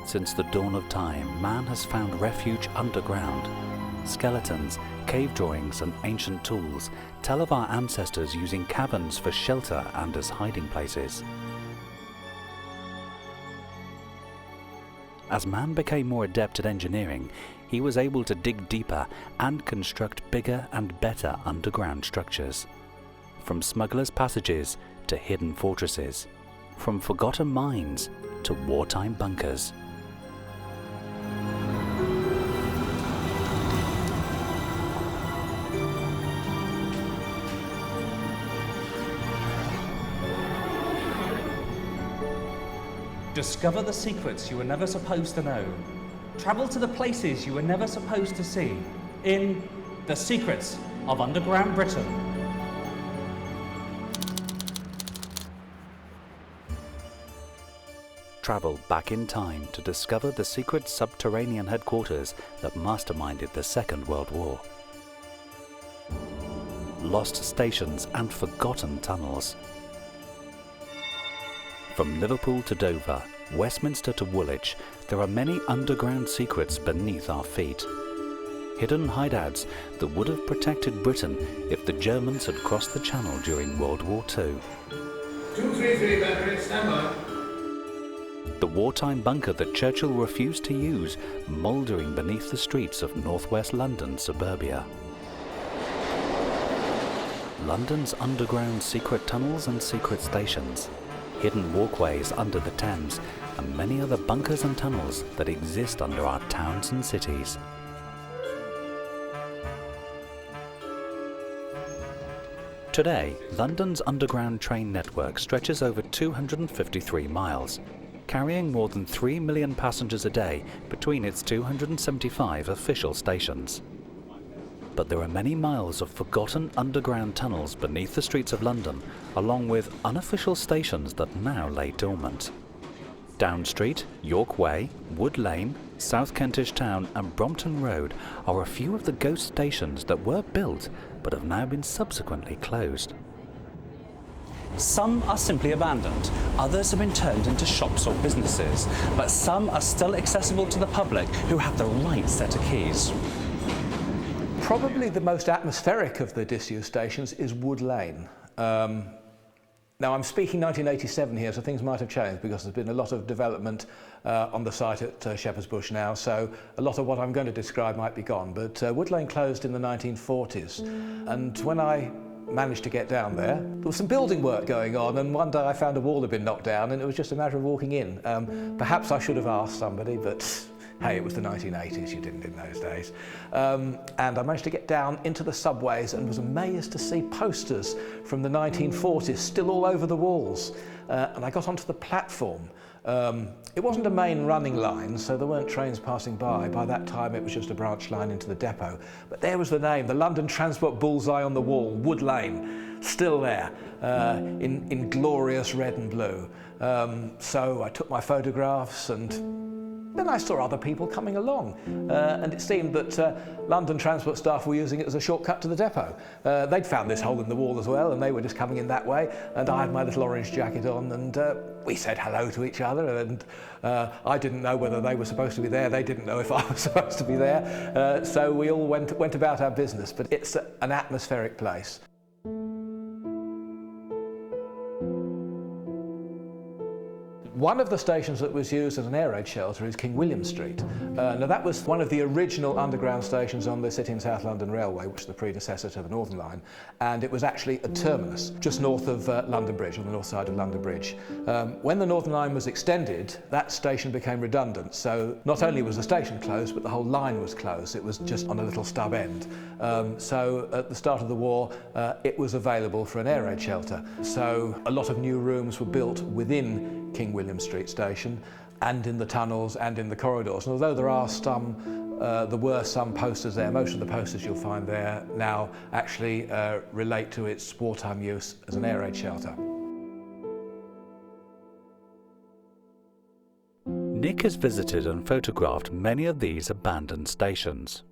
Since the dawn of time, man has found refuge underground. Skeletons, cave drawings and ancient tools tell of our ancestors using caverns for shelter and as hiding places. As man became more adept at engineering, he was able to dig deeper and construct bigger and better underground structures. From smugglers' passages to hidden fortresses, from forgotten mines to wartime bunkers. Discover the secrets you were never supposed to know. Travel to the places you were never supposed to see in The Secrets of Underground Britain. Travel back in time to discover the secret subterranean headquarters that masterminded the Second World War. Lost stations and forgotten tunnels. From Liverpool to Dover, Westminster to Woolwich, there are many underground secrets beneath our feet. Hidden hideouts that would have protected Britain if the Germans had crossed the Channel during World War II. 233 battery, stand by. The wartime bunker that Churchill refused to use, mouldering beneath the streets of North-West London suburbia. London's underground secret tunnels and secret stations, hidden walkways under the Thames, and many other bunkers and tunnels that exist under our towns and cities. Today, London's underground train network stretches over 253 miles, carrying more than 3 million passengers a day between its 275 official stations. But there are many miles of forgotten underground tunnels beneath the streets of London, along with unofficial stations that now lay dormant. Down Street, York Way, Wood Lane, South Kentish Town and Brompton Road are a few of the ghost stations that were built but have now been subsequently closed. Some are simply abandoned, others have been turned into shops or businesses, but some are still accessible to the public who have the right set of keys. Probably the most atmospheric of the disused stations is Wood Lane. Now I'm speaking 1987 here, so things might have changed because there's been a lot of development on the site at Shepherd's Bush now, so a lot of what I'm going to describe might be gone. But Wood Lane closed in the 1940s, and when I managed to get down there, there was some building work going on, and one day I found a wall had been knocked down and it was just a matter of walking in. Perhaps I should have asked somebody, but hey, it was the 1980s, you didn't in those days. And I managed to get down into the subways and was amazed to see posters from the 1940s still all over the walls. And I got onto the platform. It wasn't a main running line, so there weren't trains passing by. By that time it was just a branch line into the depot. But there was the name, the London Transport bullseye on the wall, Wood Lane, still there, in glorious red and blue. So I took my photographs, and then I saw other people coming along, and it seemed that London Transport staff were using it as a shortcut to the depot. They'd found this hole in the wall as well, and they were just coming in that way, and I had my little orange jacket on, and we said hello to each other, and I didn't know whether they were supposed to be there, they didn't know if I was supposed to be there, so we all went about our business, but it's an atmospheric place. One of the stations that was used as an air raid shelter is King William Street. Now that was one of the original underground stations on the City and South London Railway, which is the predecessor to the Northern Line, and it was actually a terminus just north of London Bridge, on the north side of London Bridge. When the Northern Line was extended, that station became redundant, so not only was the station closed, but the whole line was closed. It was just on a little stub end. So at the start of the war, it was available for an air raid shelter. So a lot of new rooms were built within King William Street station, and in the tunnels and in the corridors. And although there were some posters there, most of the posters you'll find there now actually relate to its wartime use as an air raid shelter. Nick has visited and photographed many of these abandoned stations.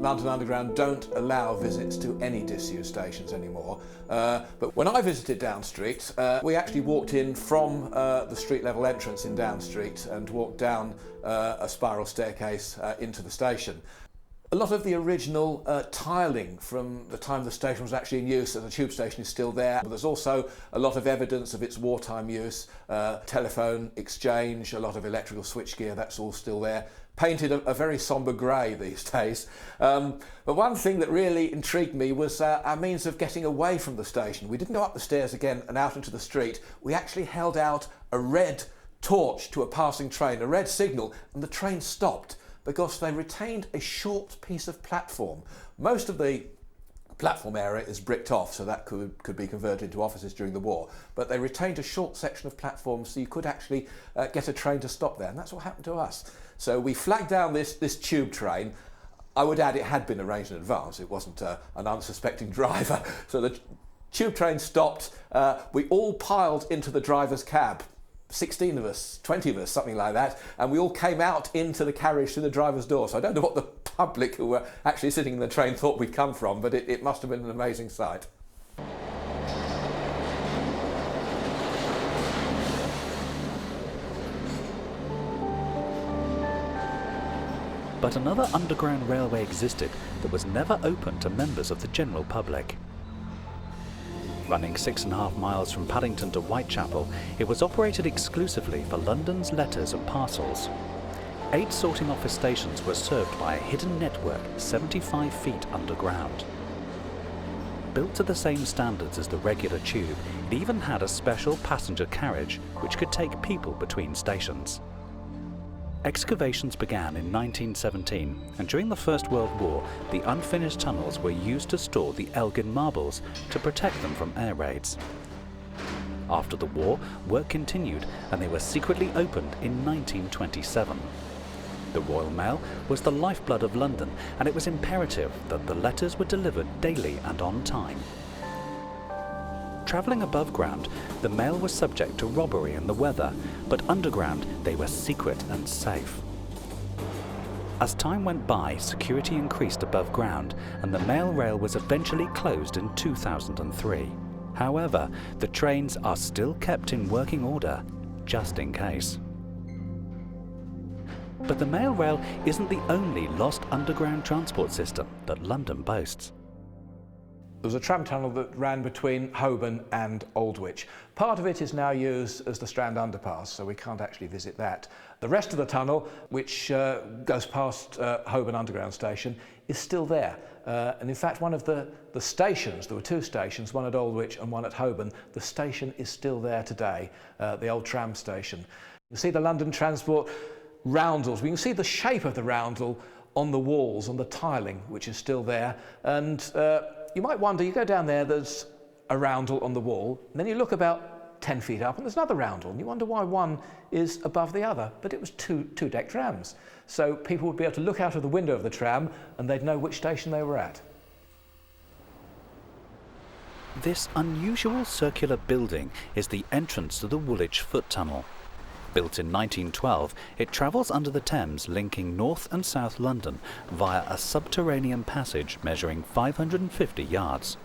London Underground don't allow visits to any disused stations anymore. But when I visited Down Street, we actually walked in from the street level entrance in Down Street and walked down a spiral staircase into the station. A lot of the original tiling from the time the station was actually in use as a tube station is still there. But there's also a lot of evidence of its wartime use, telephone exchange, a lot of electrical switchgear, that's all still there. Painted a very sombre grey these days. But one thing that really intrigued me was our means of getting away from the station. We didn't go up the stairs again and out into the street. We actually held out a red torch to a passing train, a red signal, and the train stopped, because they retained a short piece of platform. Most of the platform area is bricked off, so that could be converted into offices during the war. But they retained a short section of platform, so you could actually get a train to stop there, and that's what happened to us. So we flagged down this tube train. I would add it had been arranged in advance. It wasn't an unsuspecting driver. So the tube train stopped. We all piled into the driver's cab. 16 of us, 20 of us, something like that, and we all came out into the carriage through the driver's door. So I don't know what the public who were actually sitting in the train thought we'd come from, but it must have been an amazing sight. But another underground railway existed that was never open to members of the general public. Running 6.5 miles from Paddington to Whitechapel, it was operated exclusively for London's letters and parcels. 8 sorting office stations were served by a hidden network 75 feet underground. Built to the same standards as the regular tube, it even had a special passenger carriage which could take people between stations. Excavations began in 1917, and during the First World War, the unfinished tunnels were used to store the Elgin marbles to protect them from air raids. After the war, work continued, and they were secretly opened in 1927. The Royal Mail was the lifeblood of London, and it was imperative that the letters were delivered daily and on time. Travelling above ground, the mail was subject to robbery and the weather, but underground they were secret and safe. As time went by, security increased above ground, and the mail rail was eventually closed in 2003. However, the trains are still kept in working order, just in case. But the mail rail isn't the only lost underground transport system that London boasts. There was a tram tunnel that ran between Holborn and Aldwych. Part of it is now used as the Strand underpass, so we can't actually visit that. The rest of the tunnel, which goes past Holborn Underground Station, is still there. And in fact, one of the stations, there were 2 stations, one at Aldwych and one at Holborn, the station is still there today, the old tram station. You see the London Transport roundels. We can see the shape of the roundel on the walls, on the tiling, which is still there. And you might wonder, you go down there, there's a roundel on the wall, and then you look about 10 feet up and there's another roundel, and you wonder why one is above the other. But it was two-deck trams. So people would be able to look out of the window of the tram and they'd know which station they were at. This unusual circular building is the entrance to the Woolwich Foot Tunnel. Built in 1912, it travels under the Thames, linking North and South London via a subterranean passage measuring 550 yards.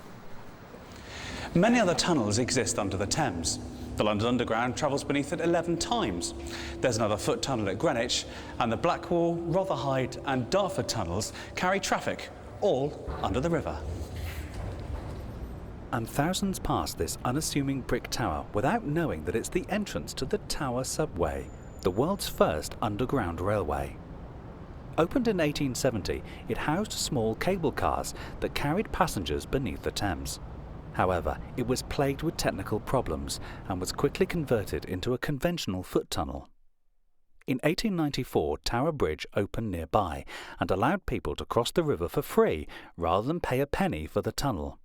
Many other tunnels exist under the Thames. The London Underground travels beneath it 11 times. There's another foot tunnel at Greenwich, and the Blackwall, Rotherhithe and Dartford tunnels carry traffic, all under the river. And thousands pass this unassuming brick tower without knowing that it's the entrance to the Tower Subway, the world's first underground railway. Opened in 1870, it housed small cable cars that carried passengers beneath the Thames. However, it was plagued with technical problems and was quickly converted into a conventional foot tunnel. In 1894, Tower Bridge opened nearby and allowed people to cross the river for free rather than pay a penny for the tunnel.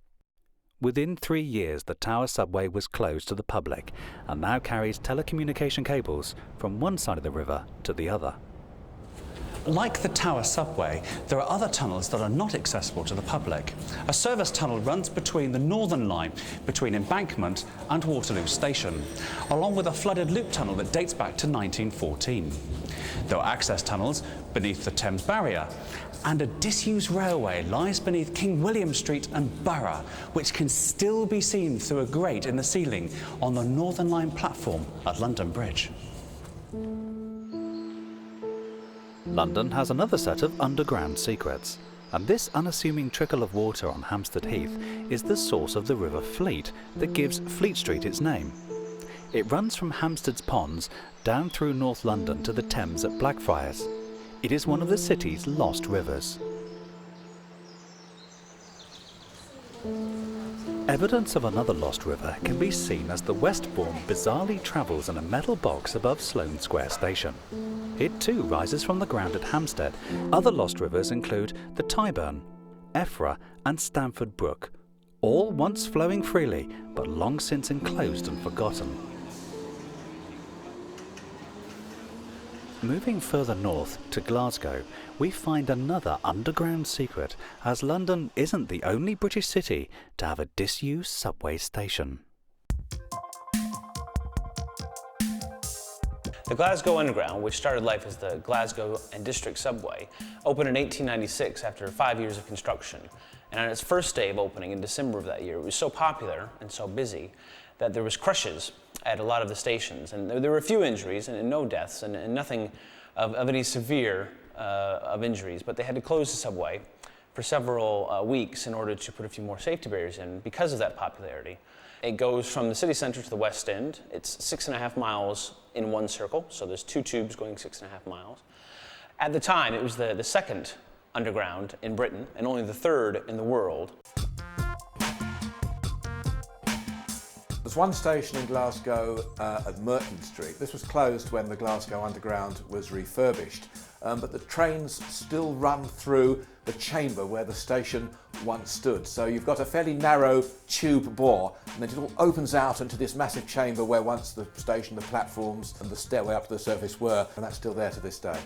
Within 3 years, the Tower Subway was closed to the public and now carries telecommunication cables from one side of the river to the other. Like the Tower subway, there are other tunnels that are not accessible to the public. A service tunnel runs between the Northern Line, between Embankment and Waterloo Station, along with a flooded loop tunnel that dates back to 1914. There are access tunnels beneath the Thames Barrier, and a disused railway lies beneath King William Street and Borough, which can still be seen through a grate in the ceiling on the Northern Line platform at London Bridge. London has another set of underground secrets, and this unassuming trickle of water on Hampstead Heath is the source of the River Fleet that gives Fleet Street its name. It runs from Hampstead's ponds down through North London to the Thames at Blackfriars. It is one of the city's lost rivers. Evidence of another lost river can be seen as the Westbourne bizarrely travels in a metal box above Sloane Square Station. It too rises from the ground at Hampstead. Other lost rivers include the Tyburn, Effra and Stamford Brook, all once flowing freely but long since enclosed and forgotten. Moving further north to Glasgow, we find another underground secret, as London isn't the only British city to have a disused subway station. The Glasgow Underground, which started life as the Glasgow and District Subway, opened in 1896 after 5 years of construction. And on its first day of opening in December of that year, it was so popular and so busy that there was crushes at a lot of the stations. And there were a few injuries and no deaths and nothing of any severe of injuries, but they had to close the subway for several weeks in order to put a few more safety barriers in because of that popularity. It goes from the city centre to the West End. It's 6.5 miles in one circle, so there's 2 tubes going 6.5 miles. At the time, it was the second underground in Britain and only the third in the world. There's one station in Glasgow at Merton Street. This was closed when the Glasgow Underground was refurbished, but the trains still run through the chamber where the station once stood. So you've got a fairly narrow tube bore, and then it all opens out into this massive chamber where once the station, the platforms and the stairway up to the surface were, and that's still there to this day.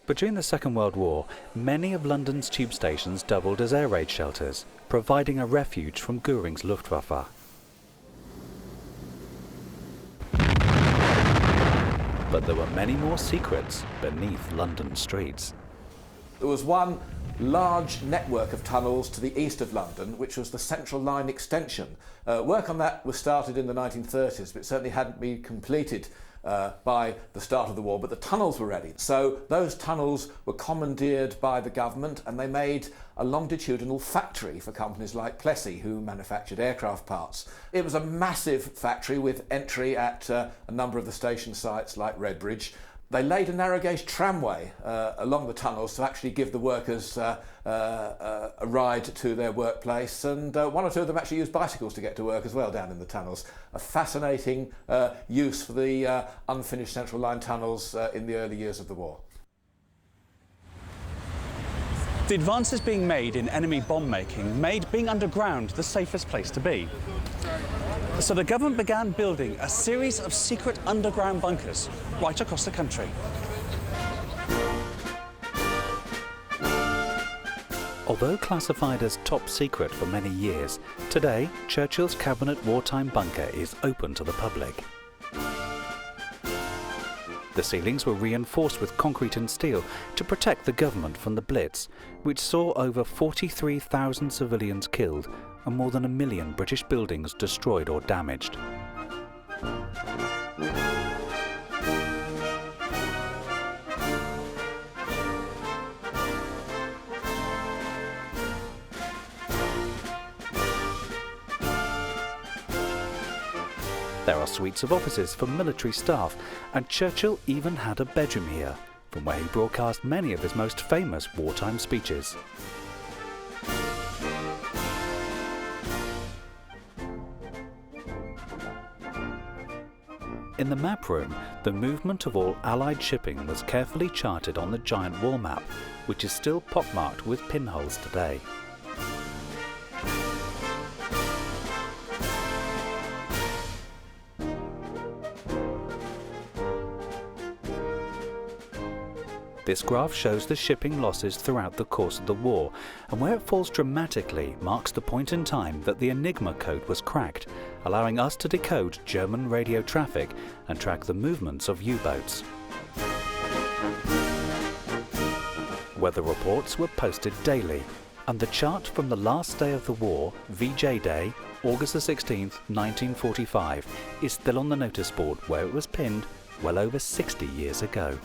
Between the Second World War, many of London's tube stations doubled as air raid shelters, providing a refuge from Göring's Luftwaffe. But there were many more secrets beneath London streets. There was one large network of tunnels to the east of London, which was the Central Line extension. Work on that was started in the 1930s, but it certainly hadn't been completed by the start of the war, but the tunnels were ready. So those tunnels were commandeered by the government, and they made a longitudinal factory for companies like Plessey, who manufactured aircraft parts. It was a massive factory with entry at a number of the station sites like Redbridge. They laid a narrow gauge tramway along the tunnels to actually give the workers a ride to their workplace, and one or two of them actually used bicycles to get to work as well down in the tunnels. A fascinating use for the unfinished Central Line tunnels in the early years of the war. The advances being made in enemy bomb making made being underground the safest place to be. So the government began building a series of secret underground bunkers right across the country. Although classified as top secret for many years, today Churchill's Cabinet wartime bunker is open to the public. The ceilings were reinforced with concrete and steel to protect the government from the Blitz, which saw over 43,000 civilians killed and more than 1 million British buildings destroyed or damaged. There are suites of offices for military staff, and Churchill even had a bedroom here, from where he broadcast many of his most famous wartime speeches. In the map room, the movement of all Allied shipping was carefully charted on the giant wall map, which is still pockmarked with pinholes today. This graph shows the shipping losses throughout the course of the war, and where it falls dramatically marks the point in time that the Enigma code was cracked, allowing us to decode German radio traffic and track the movements of U-boats. Weather reports were posted daily, and the chart from the last day of the war, VJ Day, August the 16th, 1945, is still on the notice board where it was pinned well over 60 years ago.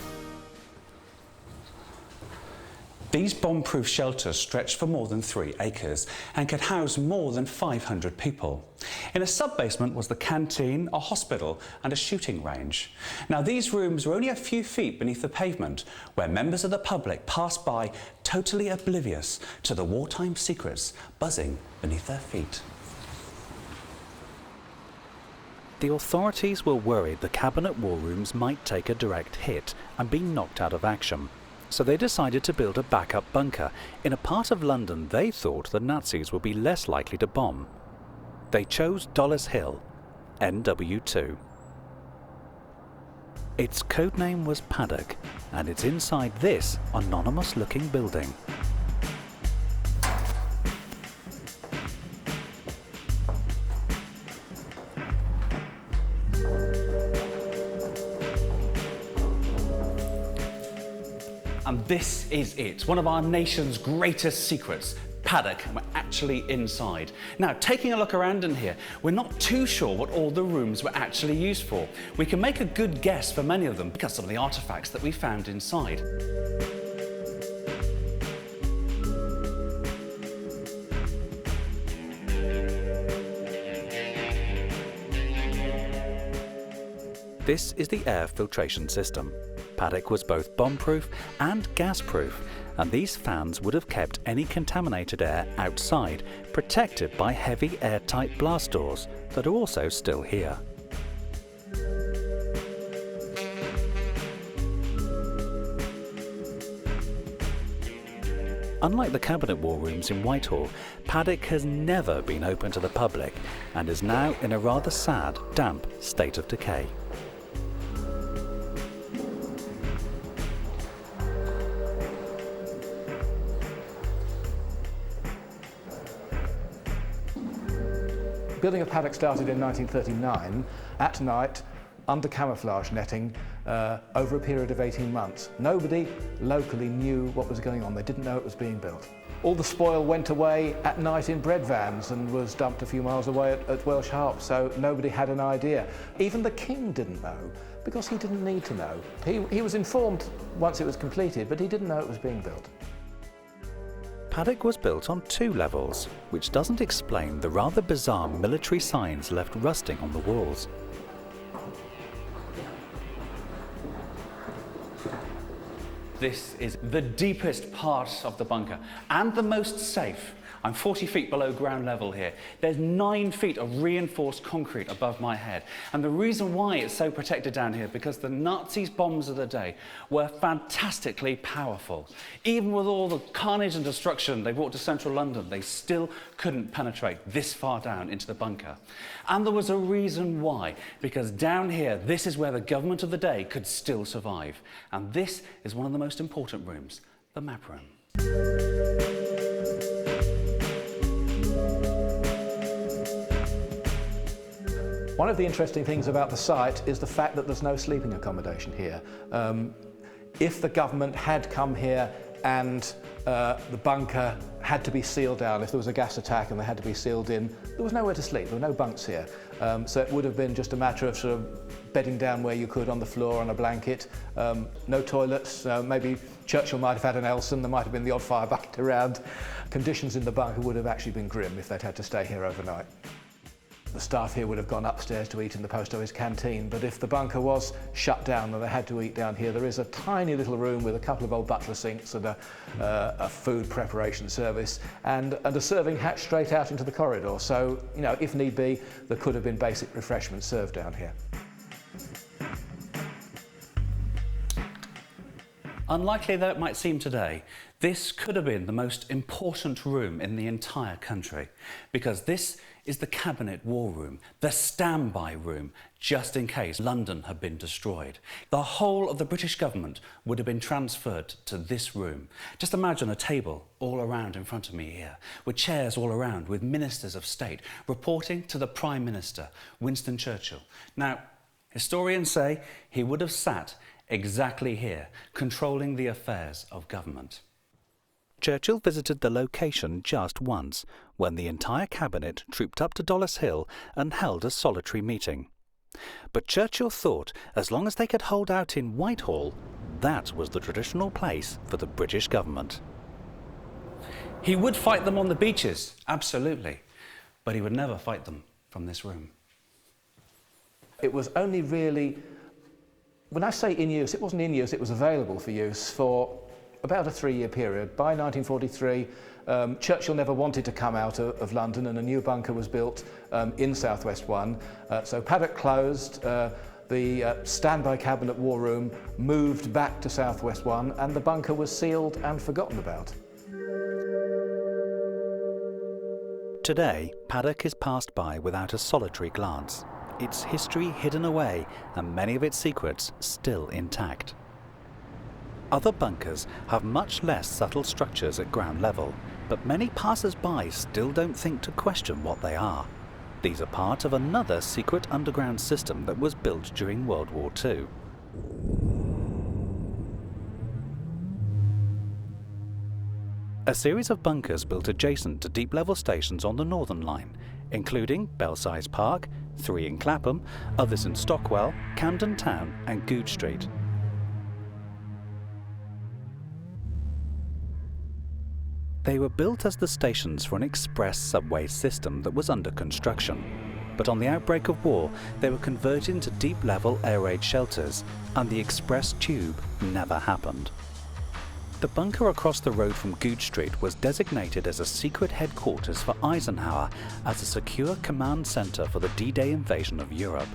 These bomb-proof shelters stretched for more than 3 acres and could house more than 500 people. In a sub-basement was the canteen, a hospital and a shooting range. Now these rooms were only a few feet beneath the pavement, where members of the public passed by totally oblivious to the wartime secrets buzzing beneath their feet. The authorities were worried the cabinet war rooms might take a direct hit and be knocked out of action. So they decided to build a backup bunker in a part of London they thought the Nazis would be less likely to bomb. They chose Dollis Hill, NW2. Its codename was Paddock, and it's inside this anonymous-looking building. And this is it, one of our nation's greatest secrets. Paddock, and we're actually inside. Now, taking a look around in here, we're not too sure what all the rooms were actually used for. We can make a good guess for many of them because of the artefacts that we found inside. This is the air filtration system. Paddock was both bomb-proof and gas-proof, and these fans would have kept any contaminated air outside, protected by heavy airtight blast doors that are also still here. Unlike the cabinet war rooms in Whitehall, Paddock has never been open to the public and is now in a rather sad, damp state of decay. Building of Paddock started in 1939, at night, under camouflage netting, over a period of 18 months. Nobody locally knew what was going on. They didn't know it was being built. All the spoil went away at night in bread vans and was dumped a few miles away at Welsh Harp, so nobody had an idea. Even the king didn't know, because he didn't need to know. He was informed once it was completed, but he didn't know it was being built. Paddock was built on 2 levels, which doesn't explain the rather bizarre military signs left rusting on the walls. This is the deepest part of the bunker and the most safe. I'm 40 feet below ground level here. There's 9 feet of reinforced concrete above my head. And the reason why it's so protected down here, because the Nazis' bombs of the day were fantastically powerful. Even with all the carnage and destruction they brought to central London, they still couldn't penetrate this far down into the bunker. And there was a reason why, because down here, this is where the government of the day could still survive. And this is one of the most important rooms, the map room. One of the interesting things about the site is the fact that there's no sleeping accommodation here. If the government had come here and the bunker had to be sealed down, if there was a gas attack and they had to be sealed in, there was nowhere to sleep, there were no bunks here. So it would have been just a matter of sort of bedding down where you could on the floor on a blanket. No toilets, maybe Churchill might have had an Elson, there might have been the odd fire bucket around. Conditions in the bunker would have actually been grim if they'd had to stay here overnight. The staff here would have gone upstairs to eat in the post office canteen, but if the bunker was shut down and they had to eat down here, there is a tiny little room with a couple of old butler sinks and a food preparation service and a serving hatch straight out into the corridor. So, you know, if need be, there could have been basic refreshments served down here. Unlikely though it might seem today, this could have been the most important room in the entire country, because this is the Cabinet War Room, the standby room, just in case London had been destroyed. The whole of the British government would have been transferred to this room. Just imagine a table all around in front of me here, with chairs all around, with ministers of state reporting to the Prime Minister, Winston Churchill. Now, historians say he would have sat exactly here, controlling the affairs of government. Churchill visited the location just once, when the entire cabinet trooped up to Dollis Hill and held a solitary meeting. But Churchill thought as long as they could hold out in Whitehall, that was the traditional place for the British government. He would fight them on the beaches, absolutely, but he would never fight them from this room. It was only really, when I say in use, it wasn't in use, it was available for use for about a 3-year period. By 1943, Churchill never wanted to come out of London, and a new bunker was built in South-West 1. So Paddock closed, the standby Cabinet War Room moved back to South-West 1, and the bunker was sealed and forgotten about. Today, Paddock is passed by without a solitary glance. Its history hidden away and many of its secrets still intact. Other bunkers have much less subtle structures at ground level, but many passers-by still don't think to question what they are. These are part of another secret underground system that was built during World War II. A series of bunkers built adjacent to deep-level stations on the Northern Line, including Belsize Park, 3 in Clapham, others in Stockwell, Camden Town and Goodge Street. They were built as the stations for an express subway system that was under construction. But on the outbreak of war, they were converted into deep-level air raid shelters, and the express tube never happened. The bunker across the road from Goodge Street was designated as a secret headquarters for Eisenhower as a secure command centre for the D-Day invasion of Europe.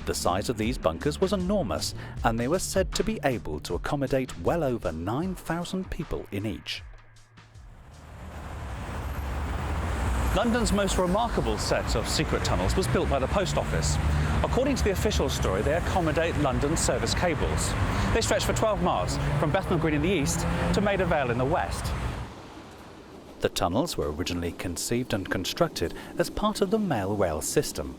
The size of these bunkers was enormous, and they were said to be able to accommodate well over 9,000 people in each. London's most remarkable set of secret tunnels was built by the Post Office. According to the official story, they accommodate London's service cables. They stretch for 12 miles, from Bethnal Green in the east to Maida Vale in the west. The tunnels were originally conceived and constructed as part of the mail rail system.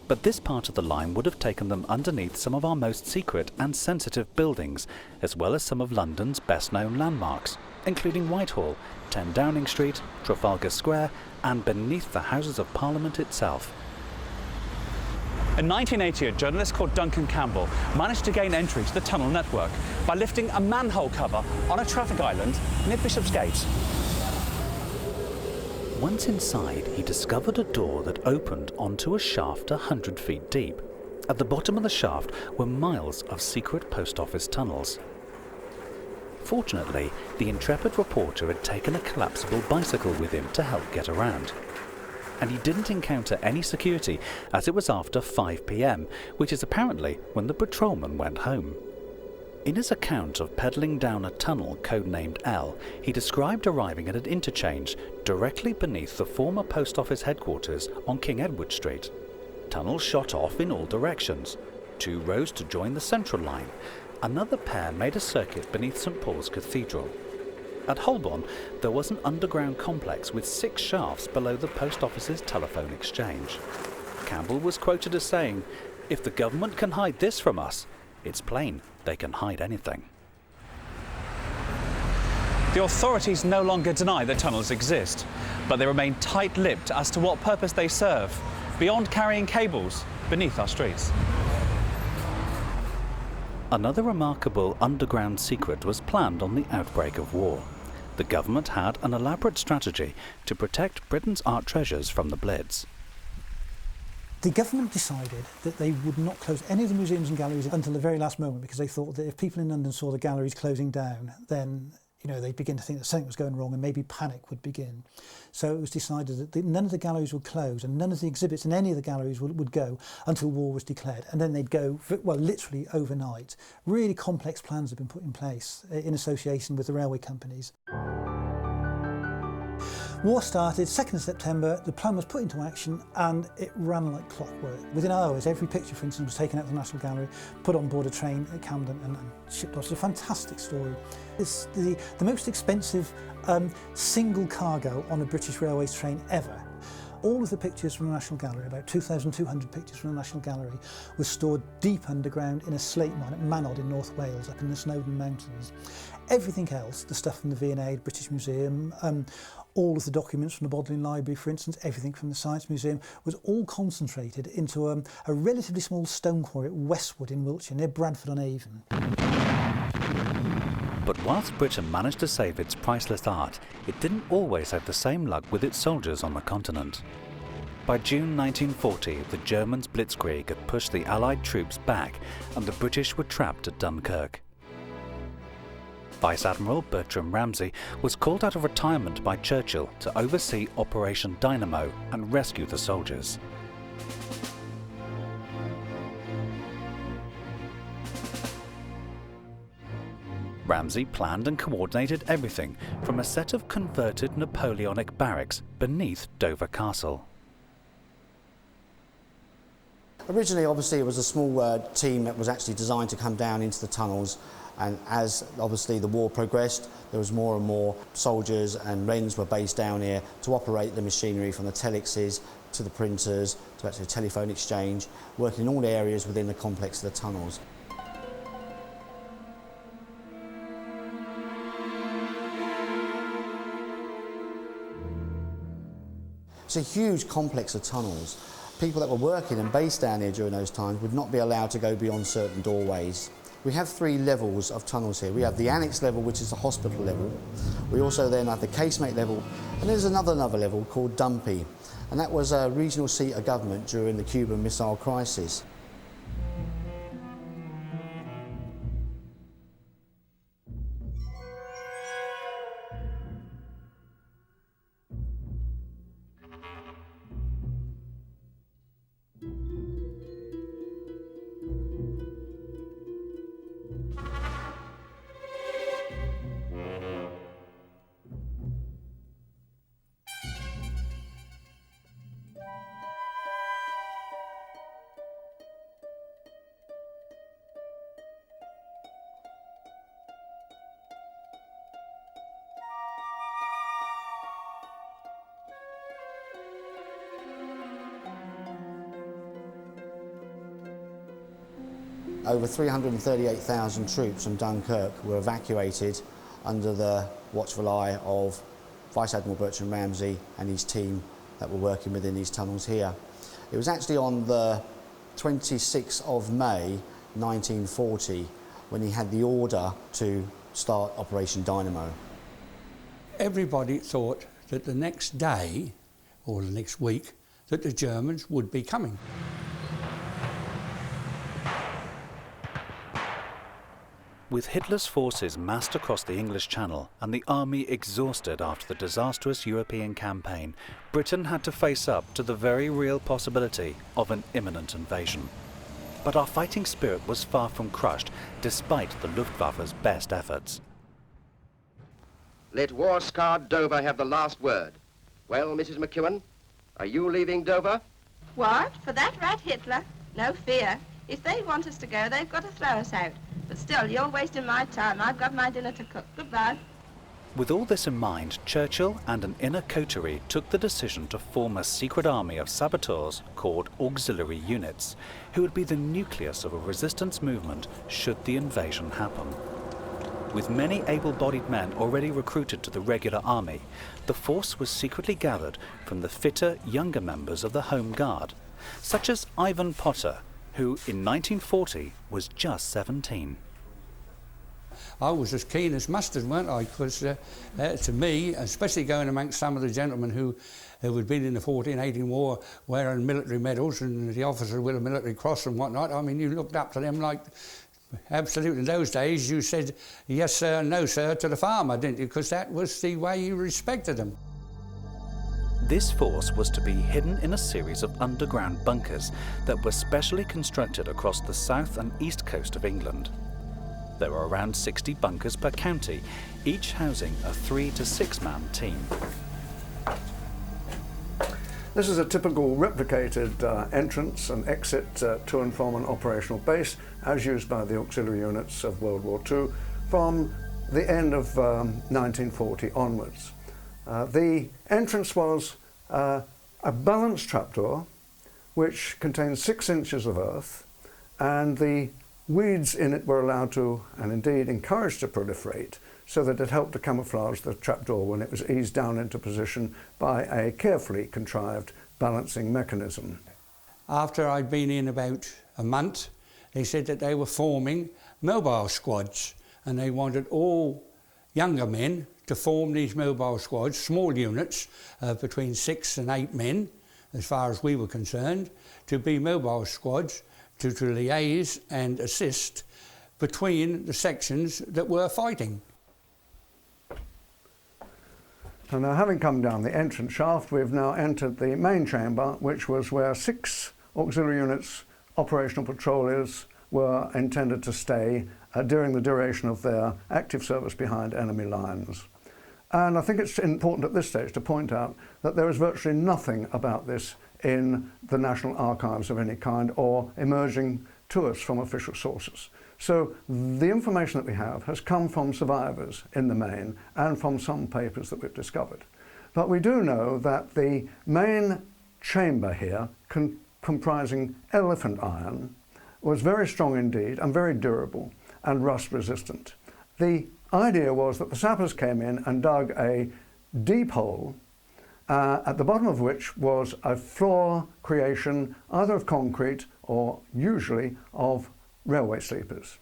But this part of the line would have taken them underneath some of our most secret and sensitive buildings, as well as some of London's best-known landmarks, including Whitehall, 10 Downing Street, Trafalgar Square, and beneath the Houses of Parliament itself. In 1980, a journalist called Duncan Campbell managed to gain entry to the tunnel network by lifting a manhole cover on a traffic island near Bishopsgate. Once inside, he discovered a door that opened onto a shaft 100 feet deep. At the bottom of the shaft were miles of secret post office tunnels. Fortunately, the intrepid reporter had taken a collapsible bicycle with him to help get around. And he didn't encounter any security, as it was after 5 p.m, which is apparently when the patrolman went home. In his account of pedalling down a tunnel codenamed L, he described arriving at an interchange directly beneath the former post office headquarters on King Edward Street. Tunnels shot off in all directions. 2 rose to join the central line. Another pair made a circuit beneath St Paul's Cathedral. At Holborn, there was an underground complex with 6 shafts below the post office's telephone exchange. Campbell was quoted as saying, "If the government can hide this from us, it's plain they can hide anything." The authorities no longer deny that tunnels exist, but they remain tight-lipped as to what purpose they serve, beyond carrying cables beneath our streets. Another remarkable underground secret was planned on the outbreak of war. The government had an elaborate strategy to protect Britain's art treasures from the Blitz. The government decided that they would not close any of the museums and galleries until the very last moment, because they thought that if people in London saw the galleries closing down, then they'd begin to think that something was going wrong and maybe panic would begin. So it was decided that none of the galleries would close and none of the exhibits in any of the galleries would go until war was declared. And then they'd go, well, literally overnight. Really complex plans have been put in place in association with the railway companies. War started 2nd of September, the plan was put into action and it ran like clockwork. Within hours, every picture, for instance, was taken out of the National Gallery, put on board a train at Camden and shipped off. It's a fantastic story. It's the most expensive single cargo on a British Railways train ever. All of the pictures from the National Gallery, about 2,200 pictures from the National Gallery, were stored deep underground in a slate mine at Manod in North Wales, up in the Snowdon Mountains. Everything else, the stuff from the V&A, British Museum, all of the documents from the Bodleian Library, for instance, everything from the Science Museum, was all concentrated into a relatively small stone quarry at Westwood in Wiltshire, near Bradford-on-Avon. But whilst Britain managed to save its priceless art, it didn't always have the same luck with its soldiers on the continent. By June 1940, the Germans' blitzkrieg had pushed the Allied troops back and the British were trapped at Dunkirk. Vice Admiral Bertram Ramsay was called out of retirement by Churchill to oversee Operation Dynamo and rescue the soldiers. Ramsay planned and coordinated everything from a set of converted Napoleonic barracks beneath Dover Castle. Originally, obviously, it was a small team that was actually designed to come down into the tunnels, and as obviously the war progressed, there was more and more soldiers and Wrens were based down here to operate the machinery, from the telexes to the printers to actually telephone exchange, working in all areas within the complex of the tunnels. It's a huge complex of tunnels. People that were working and based down here during those times would not be allowed to go beyond certain doorways. We have 3 levels of tunnels here. We have the annex level, which is the hospital level. We also then have the casemate level, and there's another level called Dumpy, and that was a regional seat of government during the Cuban Missile Crisis. Over 338,000 troops from Dunkirk were evacuated under the watchful eye of Vice Admiral Bertram Ramsay and his team that were working within these tunnels here. It was actually on the 26th of May 1940 when he had the order to start Operation Dynamo. Everybody thought that the next day, or the next week, that the Germans would be coming. With Hitler's forces massed across the English Channel and the army exhausted after the disastrous European campaign, Britain had to face up to the very real possibility of an imminent invasion. But our fighting spirit was far from crushed, despite the Luftwaffe's best efforts. Let war-scarred Dover have the last word. Well, Mrs. McEwen, are you leaving Dover? What? For that rat Hitler? No fear. If they want us to go, they've got to throw us out. But still, you're wasting my time. I've got my dinner to cook. Goodbye. With all this in mind, Churchill and an inner coterie took the decision to form a secret army of saboteurs called auxiliary units, who would be the nucleus of a resistance movement should the invasion happen. With many able-bodied men already recruited to the regular army, the force was secretly gathered from the fitter, younger members of the Home Guard, such as Ivan Potter, who in 1940 was just 17. I was as keen as mustard, weren't I? Because to me, especially going amongst some of the gentlemen who had been in the 1418 war wearing military medals and the officer with a military cross and whatnot, I mean, you looked up to them like, absolutely, in those days you said yes sir, no sir to the farmer, didn't you? Because that was the way you respected them. This force was to be hidden in a series of underground bunkers that were specially constructed across the south and east coast of England. There were around 60 bunkers per county, each housing a 3 to 6 man team. This is a typical replicated entrance and exit to and from an operational base as used by the auxiliary units of World War II from the end of 1940 onwards. The entrance was a balanced trapdoor which contained 6 inches of earth, and the weeds in it were allowed to, and indeed encouraged to, proliferate, so that it helped to camouflage the trapdoor when it was eased down into position by a carefully contrived balancing mechanism. After I'd been in about a month, they said that they were forming mobile squads, and they wanted all younger men to form these mobile squads, small units of between 6 and 8 men, as far as we were concerned, to be mobile squads to liaise and assist between the sections that were fighting. And now, having come down the entrance shaft, we've now entered the main chamber, which was where 6 auxiliary units, operational patrollers, were intended to stay during the duration of their active service behind enemy lines. And I think it's important at this stage to point out that there is virtually nothing about this in the National Archives of any kind or emerging to us from official sources. So the information that we have has come from survivors in the main and from some papers that we've discovered. But we do know that the main chamber here, comprising elephant iron, was very strong indeed and very durable and rust resistant. The idea was that the sappers came in and dug a deep hole at the bottom of which was a floor creation either of concrete or usually of railway sleepers.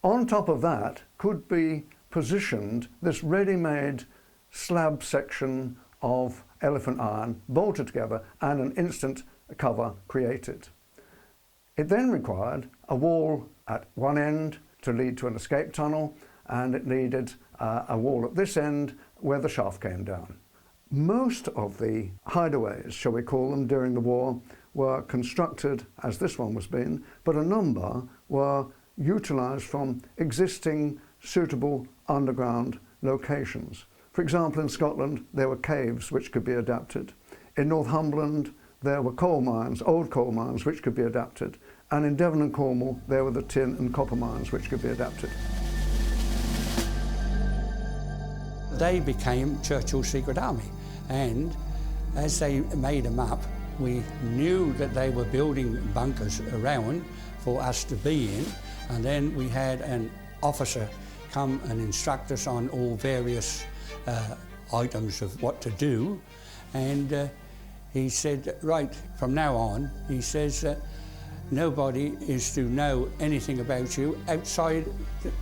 On top of that could be positioned this ready-made slab section of elephant iron bolted together and an instant cover created. It then required a wall at one end to lead to an escape tunnel, and it needed a wall at this end where the shaft came down. Most of the hideaways, shall we call them, during the war were constructed as this one was being, but a number were utilised from existing suitable underground locations. For example, in Scotland there were caves which could be adapted. In Northumberland there were coal mines, old coal mines, which could be adapted. And in Devon and Cornwall there were the tin and copper mines which could be adapted. They became Churchill's secret army, and as they made them up, we knew that they were building bunkers around for us to be in, and then we had an officer come and instruct us on all various items of what to do, and he said, right, from now on, he says, nobody is to know anything about you outside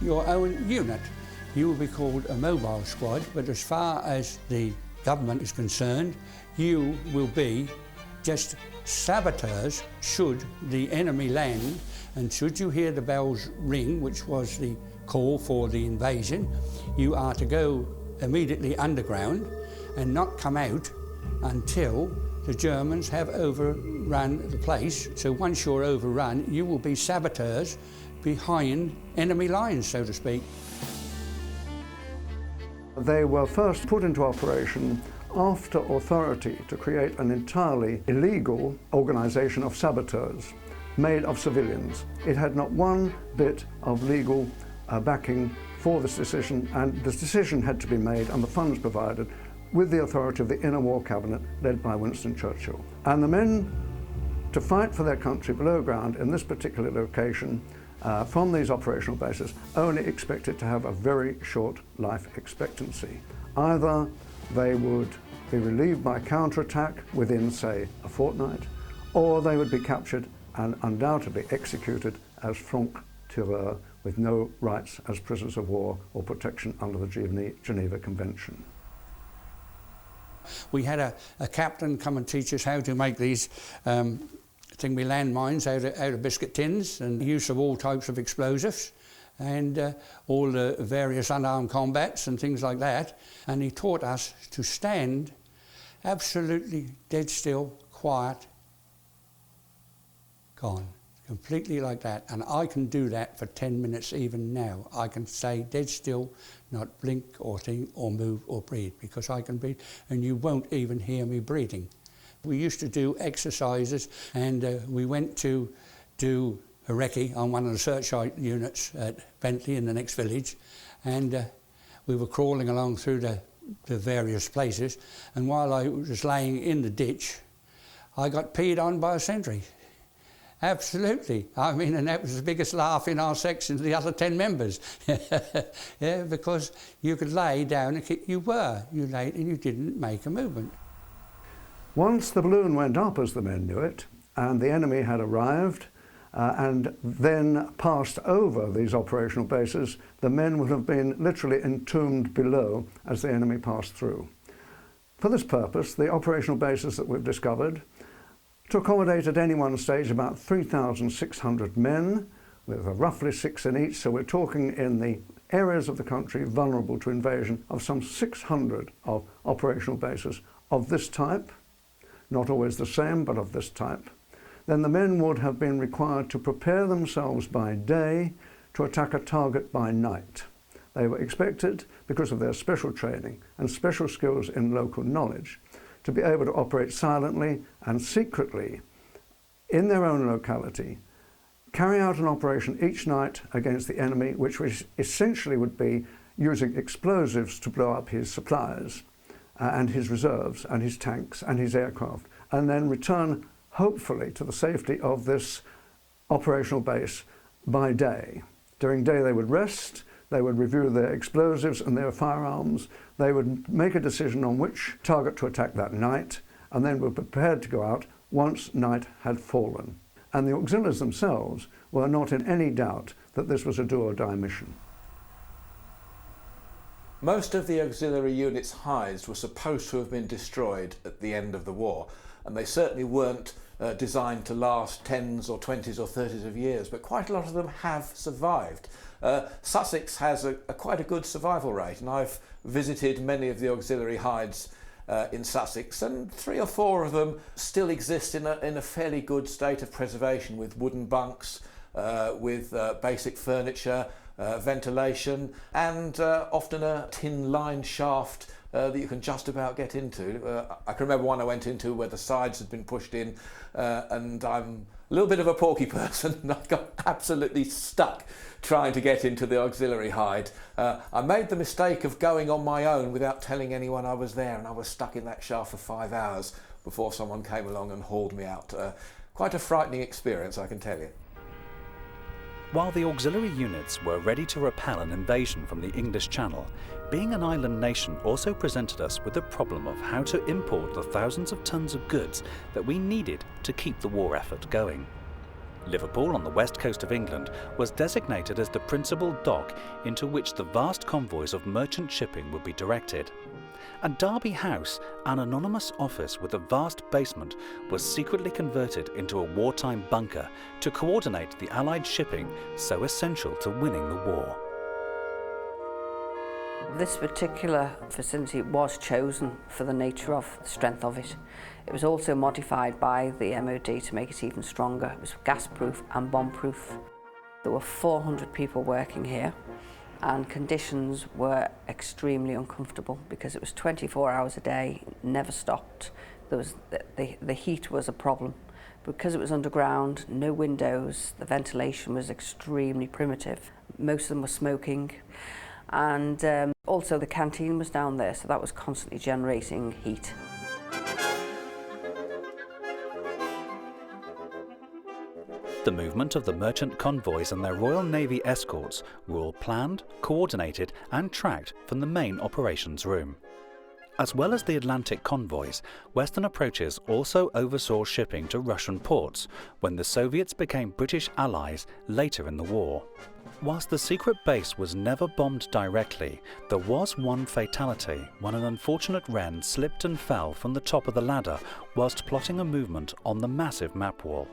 your own unit. You will be called a mobile squad, but as far as the government is concerned, you will be just saboteurs should the enemy land, and should you hear the bells ring, which was the call for the invasion, you are to go immediately underground and not come out until the Germans have overrun the place. So once you're overrun, you will be saboteurs behind enemy lines, so to speak. They were first put into operation after authority to create an entirely illegal organisation of saboteurs made of civilians. It had not one bit of legal backing for this decision, and this decision had to be made and the funds provided with the authority of the Inner War Cabinet led by Winston Churchill. And the men to fight for their country below ground in this particular location from these operational bases only expected to have a very short life expectancy. Either they would be relieved by counterattack within, say, a fortnight, or they would be captured and undoubtedly executed as francs-tireurs with no rights as prisoners of war or protection under the Geneva Convention. We had a captain come and teach us how to make these landmines out of biscuit tins, and the use of all types of explosives and all the various unarmed combats and things like that. And he taught us to stand absolutely dead still, quiet, gone. Completely like that, and I can do that for 10 minutes even now. I can stay dead still, not blink or think or move or breathe, because I can breathe, and you won't even hear me breathing. We used to do exercises, and we went to do a recce on one of the searchlight units at Bentley in the next village, and we were crawling along through the various places, and while I was laying in the ditch, I got peed on by a sentry. Absolutely. I mean, and that was the biggest laugh in our section to the other 10 members. Yeah, because you could lay down and you laid and you didn't make a movement. Once the balloon went up, as the men knew it, and the enemy had arrived and then passed over these operational bases, the men would have been literally entombed below as the enemy passed through. For this purpose, the operational bases that we've discovered to accommodate at any one stage about 3,600 men, with roughly 6 in each, so we're talking in the areas of the country vulnerable to invasion of some 600 of operational bases of this type, not always the same, but of this type. Then the men would have been required to prepare themselves by day to attack a target by night. They were expected, because of their special training and special skills in local knowledge, to be able to operate silently and secretly in their own locality, carry out an operation each night against the enemy, which essentially would be using explosives to blow up his supplies and his reserves and his tanks and his aircraft, and then return hopefully to the safety of this operational base by day. During day they would rest, they would review their explosives and their firearms, they would make a decision on which target to attack that night, and then were prepared to go out once night had fallen. And the auxiliaries themselves were not in any doubt that this was a do or die mission. Most of the auxiliary units' hides were supposed to have been destroyed at the end of the war, and they certainly weren't designed to last 10s or 20s or 30s of years, but quite a lot of them have survived. Sussex has quite a good survival rate, and I've visited many of the auxiliary hides in Sussex, and 3 or 4 of them still exist in a fairly good state of preservation, with wooden bunks, with basic furniture, ventilation, and often a tin-lined shaft that you can just about get into. I can remember one I went into where the sides had been pushed in, and I'm a little bit of a porky person, and I got absolutely stuck trying to get into the auxiliary hide. I made the mistake of going on my own without telling anyone I was there, and I was stuck in that shaft for 5 hours before someone came along and hauled me out. Quite a frightening experience, I can tell you. While the auxiliary units were ready to repel an invasion from the English Channel, being an island nation also presented us with the problem of how to import the thousands of tons of goods that we needed to keep the war effort going. Liverpool, on the west coast of England, was designated as the principal dock into which the vast convoys of merchant shipping would be directed. And Derby House, an anonymous office with a vast basement, was secretly converted into a wartime bunker to coordinate the Allied shipping so essential to winning the war. This particular facility was chosen for the nature of the strength of it. It was also modified by the MOD to make it even stronger. It was gas-proof and bomb-proof. There were 400 people working here, and conditions were extremely uncomfortable because it was 24 hours a day, never stopped. There was the heat was a problem. Because it was underground, no windows, the ventilation was extremely primitive. Most of them were smoking. And also the canteen was down there, so that was constantly generating heat. The movement of the merchant convoys and their Royal Navy escorts were all planned, coordinated and tracked from the main operations room. As well as the Atlantic convoys, Western approaches also oversaw shipping to Russian ports when the Soviets became British allies later in the war. Whilst the secret base was never bombed directly, there was one fatality when an unfortunate wren slipped and fell from the top of the ladder whilst plotting a movement on the massive map wall.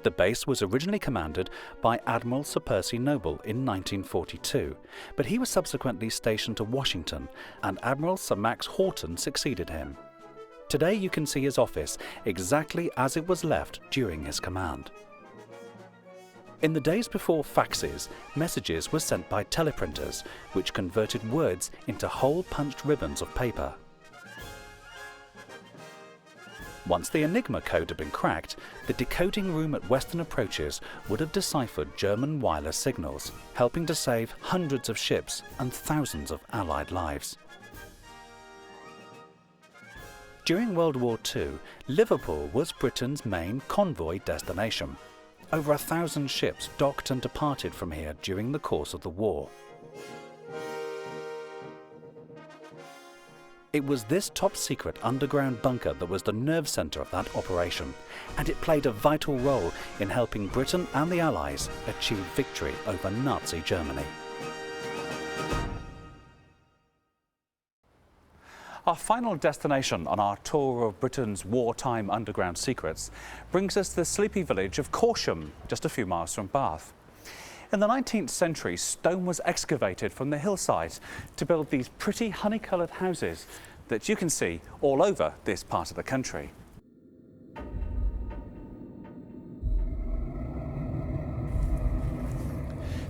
The base was originally commanded by Admiral Sir Percy Noble in 1942, but he was subsequently stationed to Washington, and Admiral Sir Max Houghton succeeded him. Today you can see his office exactly as it was left during his command. In the days before faxes, messages were sent by teleprinters, which converted words into hole-punched ribbons of paper. Once the Enigma code had been cracked, the decoding room at Western Approaches would have deciphered German wireless signals, helping to save hundreds of ships and thousands of Allied lives. During World War II, Liverpool was Britain's main convoy destination. Over 1,000 ships docked and departed from here during the course of the war. It was this top-secret underground bunker that was the nerve centre of that operation, and it played a vital role in helping Britain and the Allies achieve victory over Nazi Germany. Our final destination on our tour of Britain's wartime underground secrets brings us to the sleepy village of Corsham, just a few miles from Bath. In the 19th century, stone was excavated from the hillside to build these pretty honey-coloured houses that you can see all over this part of the country.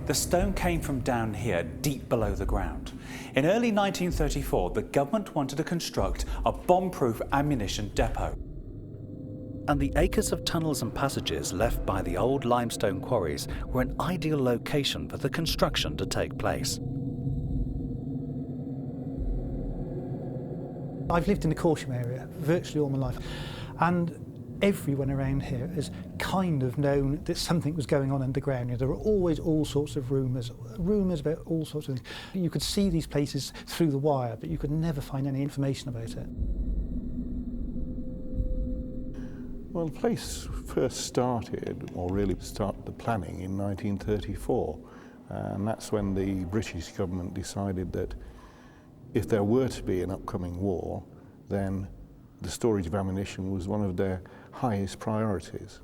The stone came from down here, deep below the ground. In early 1934, the government wanted to construct a bomb-proof ammunition depot. And the acres of tunnels and passages left by the old limestone quarries were an ideal location for the construction to take place. I've lived in the Corsham area virtually all my life, and everyone around here has kind of known that something was going on underground. You know, there were always all sorts of rumours about all sorts of things. You could see these places through the wire, but you could never find any information about it. Well, the place first started, or really started the planning, in 1934, and that's when the British government decided that if there were to be an upcoming war, then the storage of ammunition was one of their highest priorities.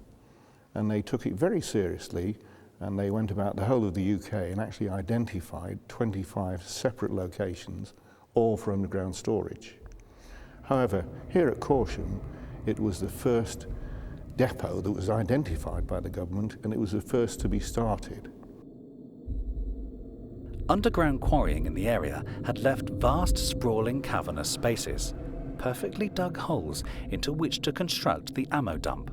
And they took it very seriously, and they went about the whole of the UK and actually identified 25 separate locations, all for underground storage. However, here at Corsham, it was the first depot that was identified by the government, and it was the first to be started. Underground quarrying in the area had left vast, sprawling, cavernous spaces, perfectly dug holes into which to construct the ammo dump.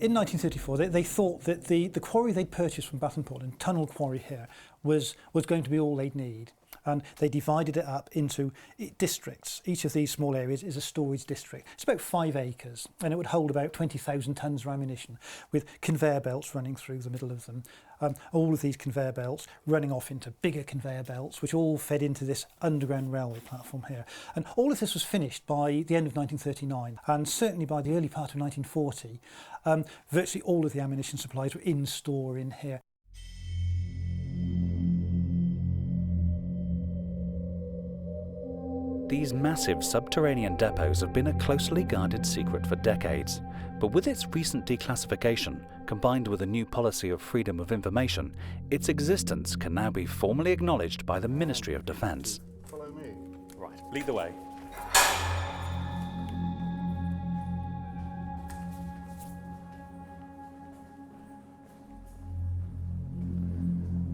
In 1934, they thought that the quarry they'd purchased from Bath and Portland, Tunnel Quarry here, was going to be all they'd need. And they divided it up into districts. Each of these small areas is a storage district. It's about 5 acres, and it would hold about 20,000 tonnes of ammunition, with conveyor belts running through the middle of them. All of these conveyor belts running off into bigger conveyor belts, which all fed into this underground railway platform here. And all of this was finished by the end of 1939, and certainly by the early part of 1940, virtually all of the ammunition supplies were in store in here. These massive subterranean depots have been a closely guarded secret for decades, but with its recent declassification, combined with a new policy of freedom of information, its existence can now be formally acknowledged by the Ministry of Defence. Follow me. Right, lead the way.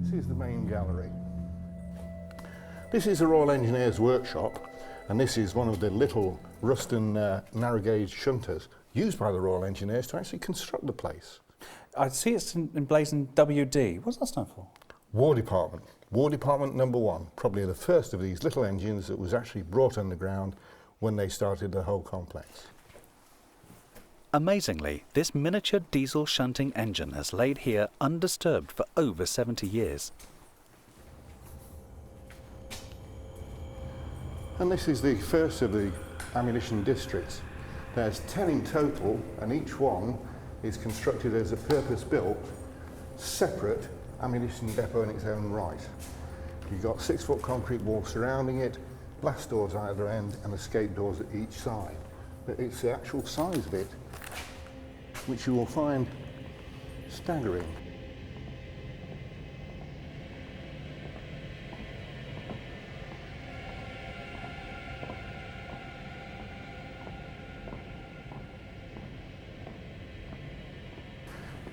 This is the main gallery. This is the Royal Engineers Workshop, and this is one of the little Ruston narrow gauge shunters used by the Royal Engineers to actually construct the place. I see it's emblazoned WD. What's that stand for? War Department. War Department number 1. Probably the first of these little engines that was actually brought underground when they started the whole complex. Amazingly, this miniature diesel shunting engine has laid here undisturbed for over 70 years. And this is the first of the ammunition districts. There's 10 in total, and each one is constructed as a purpose-built, separate ammunition depot in its own right. You've got 6-foot concrete walls surrounding it, blast doors at either end, and escape doors at each side. But it's the actual size of it which you will find staggering.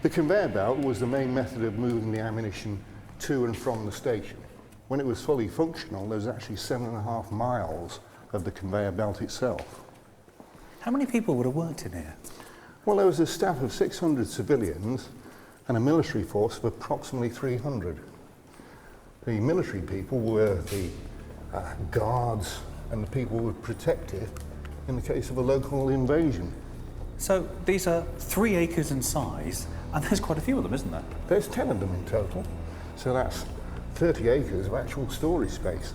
The conveyor belt was the main method of moving the ammunition to and from the station. When it was fully functional, there was actually 7.5 miles of the conveyor belt itself. How many people would have worked in here? Well, there was a staff of 600 civilians and a military force of approximately 300. The military people were the guards and the people who would protect it in the case of a local invasion. So these are 3 acres in size, and there's quite a few of them, isn't there? There's 10 of them in total, so that's 30 acres of actual storage space.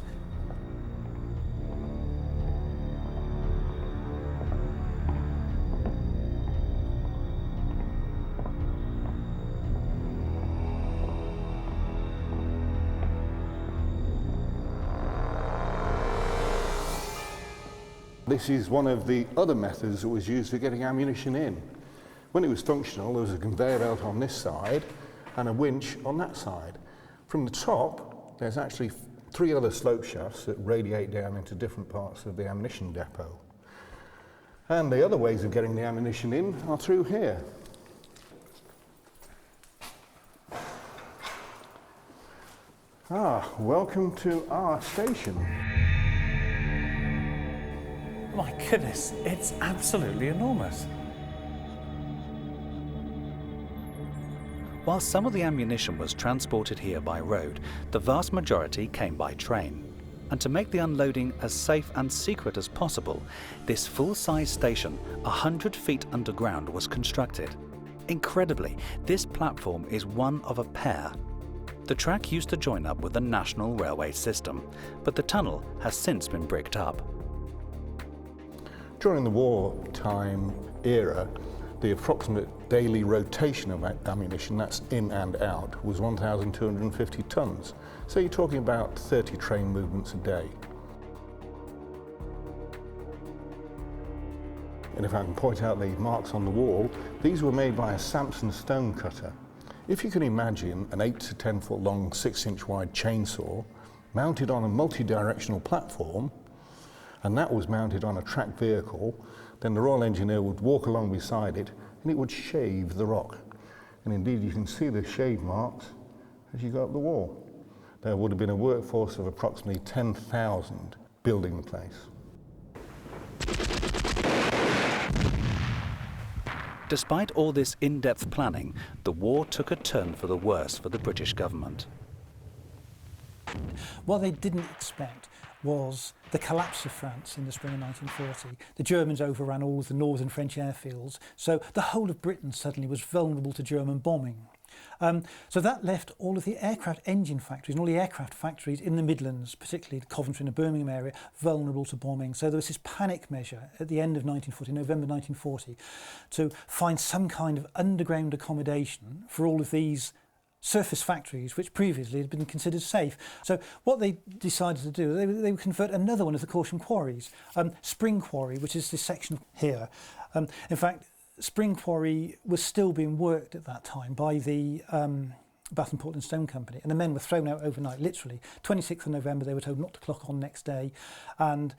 This is one of the other methods that was used for getting ammunition in. When it was functional, there was a conveyor belt on this side and a winch on that side. From the top, there's actually 3 other slope shafts that radiate down into different parts of the ammunition depot. And the other ways of getting the ammunition in are through here. Welcome to our station. My goodness, it's absolutely enormous. While some of the ammunition was transported here by road, the vast majority came by train. And to make the unloading as safe and secret as possible, this full-size station, 100 feet underground, was constructed. Incredibly, this platform is one of a pair. The track used to join up with the national railway system, but the tunnel has since been bricked up. During the wartime era, the approximate daily rotation of ammunition, that's in and out, was 1,250 tons. So you're talking about 30 train movements a day. And if I can point out the marks on the wall, these were made by a Samson stone cutter. If you can imagine an 8 to 10 foot long, 6-inch wide chainsaw mounted on a multi-directional platform, and that was mounted on a tracked vehicle, then the Royal Engineer would walk along beside it and it would shave the rock. And indeed you can see the shave marks as you go up the wall. There would have been a workforce of approximately 10,000 building the place. Despite all this in-depth planning, the war took a turn for the worse for the British government. What they didn't expect was the collapse of France in the spring of 1940. The Germans overran all of the northern French airfields, so the whole of Britain suddenly was vulnerable to German bombing. So that left all of the aircraft engine factories and all the aircraft factories in the Midlands, particularly the Coventry and the Birmingham area, vulnerable to bombing. So there was this panic measure at the end of 1940, November 1940, to find some kind of underground accommodation for all of these surface factories which previously had been considered safe. So what they decided to do, they would convert another one of the caution quarries, Spring Quarry, which is this section here. In fact, Spring Quarry was still being worked at that time by the Bath and Portland Stone Company, and the men were thrown out overnight, literally. 26th of November they were told not to clock on next day, and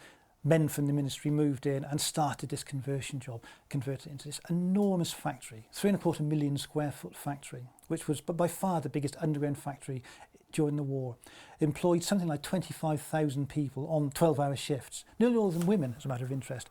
men from the ministry moved in and started this conversion job, converted it into this enormous factory, 3.25 million square foot factory, which was by far the biggest underground factory during the war. Employed something like 25,000 people on 12-hour shifts, nearly all of them women, as a matter of interest.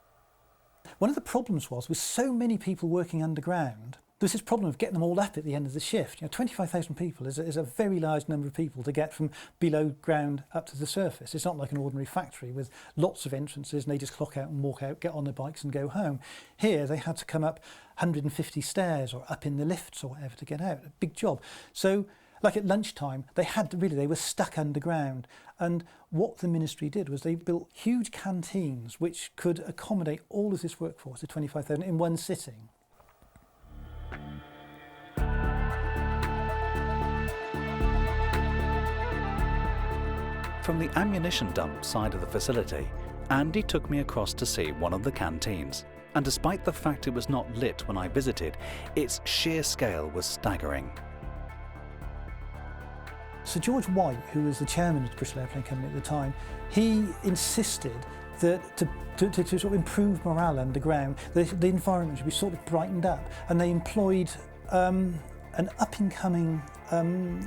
One of the problems was, with so many people working underground, there was this problem of getting them all up at the end of the shift. 25,000 people is a very large number of people to get from below ground up to the surface. It's not like an ordinary factory with lots of entrances and they just clock out and walk out, get on their bikes and go home. Here they had to come up 150 stairs or up in the lifts or whatever to get out. A big job. So, like at lunchtime, they were stuck underground. And what the ministry did was they built huge canteens which could accommodate all of this workforce of 25,000 in one sitting. From the ammunition dump side of the facility, Andy took me across to see one of the canteens. And despite the fact it was not lit when I visited, its sheer scale was staggering. Sir George White, who was the chairman of the Bristol Airplane Company at the time, he insisted that to sort of improve morale underground, the environment should be sort of brightened up, and they employed an up-and-coming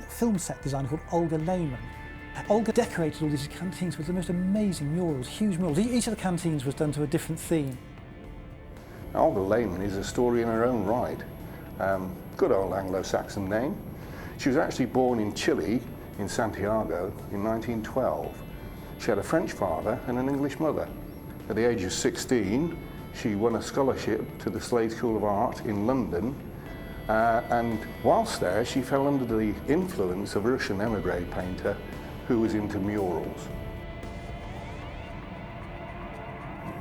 film set designer called Olga Lehman. Olga decorated all these canteens with the most amazing murals, huge murals. Each of the canteens was done to a different theme. Olga Lehmann is a story in her own right. Good old Anglo-Saxon name. She was actually born in Chile, in Santiago, in 1912. She had a French father and an English mother. At the age of 16, she won a scholarship to the Slade School of Art in London, and whilst there, she fell under the influence of a Russian emigre painter who was into murals.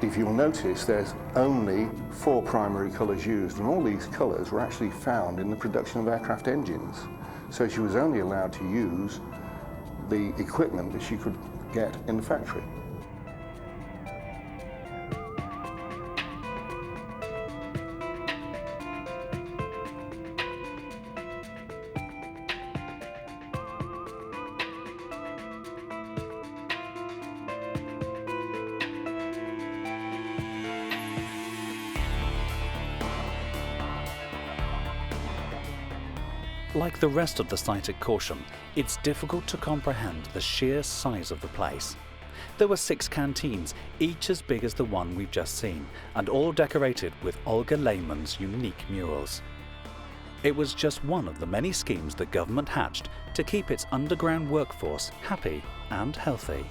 If you'll notice, there's only 4 primary colours used, and all these colours were actually found in the production of aircraft engines. So she was only allowed to use the equipment that she could get in the factory. Like the rest of the site at Churchill, it's difficult to comprehend the sheer size of the place. There were 6 canteens, each as big as the one we've just seen, and all decorated with Olga Lehmann's unique murals. It was just one of the many schemes the government hatched to keep its underground workforce happy and healthy.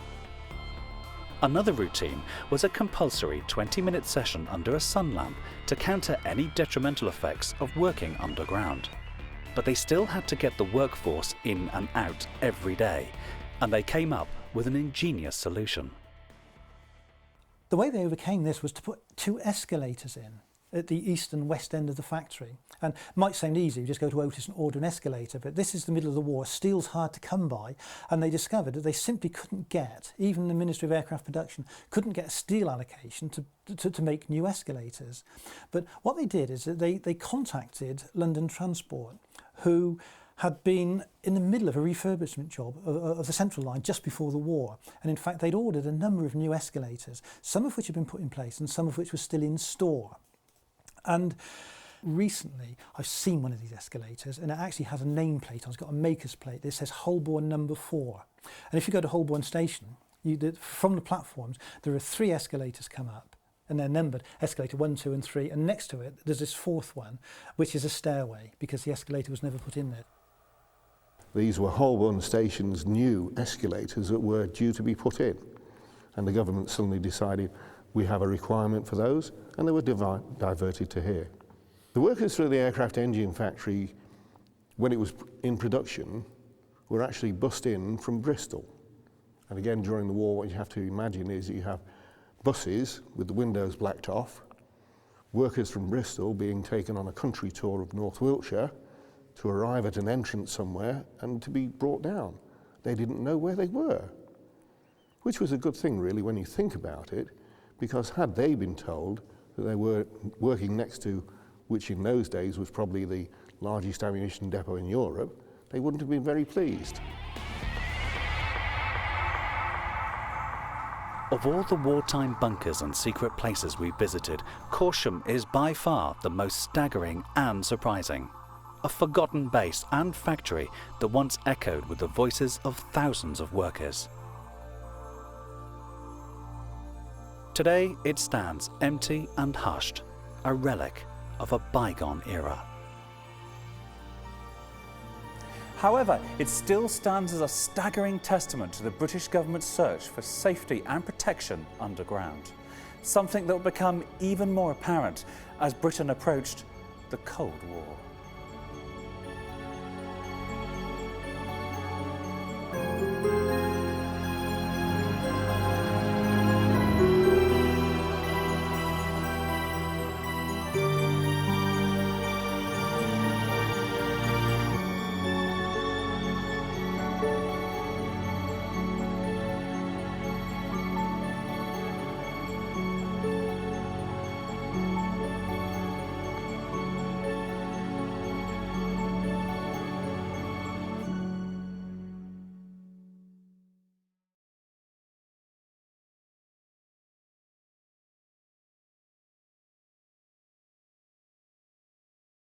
Another routine was a compulsory 20-minute session under a sun lamp to counter any detrimental effects of working underground. But they still had to get the workforce in and out every day, and they came up with an ingenious solution. The way they overcame this was to put 2 escalators in at the east and west end of the factory. And it might sound easy, you just go to Otis and order an escalator, but this is the middle of the war, steel's hard to come by, and they discovered that they simply couldn't get, even the Ministry of Aircraft Production, couldn't get a steel allocation to make new escalators. But what they did is that they contacted London Transport, who had been in the middle of a refurbishment job of the Central Line just before the war. And in fact, they'd ordered a number of new escalators, some of which had been put in place and some of which were still in store. And recently, I've seen one of these escalators, and it actually has a nameplate on. It's got a maker's plate that says Holborn number 4. And if you go to Holborn Station, from the platforms, there are 3 escalators come up, and they're numbered, escalator 1, 2 and 3, and next to it there's this 4th one, which is a stairway, because the escalator was never put in there. These were Holborn Station's new escalators that were due to be put in, and the government suddenly decided we have a requirement for those, and they were diverted to here. The workers through the aircraft engine factory, when it was in production, were actually bussed in from Bristol. And again, during the war, what you have to imagine is you have buses with the windows blacked off, workers from Bristol being taken on a country tour of North Wiltshire to arrive at an entrance somewhere and to be brought down. They didn't know where they were, which was a good thing really when you think about it, because had they been told that they were working next to, which in those days was probably the largest ammunition depot in Europe, they wouldn't have been very pleased. Of all the wartime bunkers and secret places we've visited, Churchill is by far the most staggering and surprising. A forgotten base and factory that once echoed with the voices of thousands of workers. Today it stands empty and hushed, a relic of a bygone era. However, it still stands as a staggering testament to the British government's search for safety and protection underground, something that will become even more apparent as Britain approached the Cold War.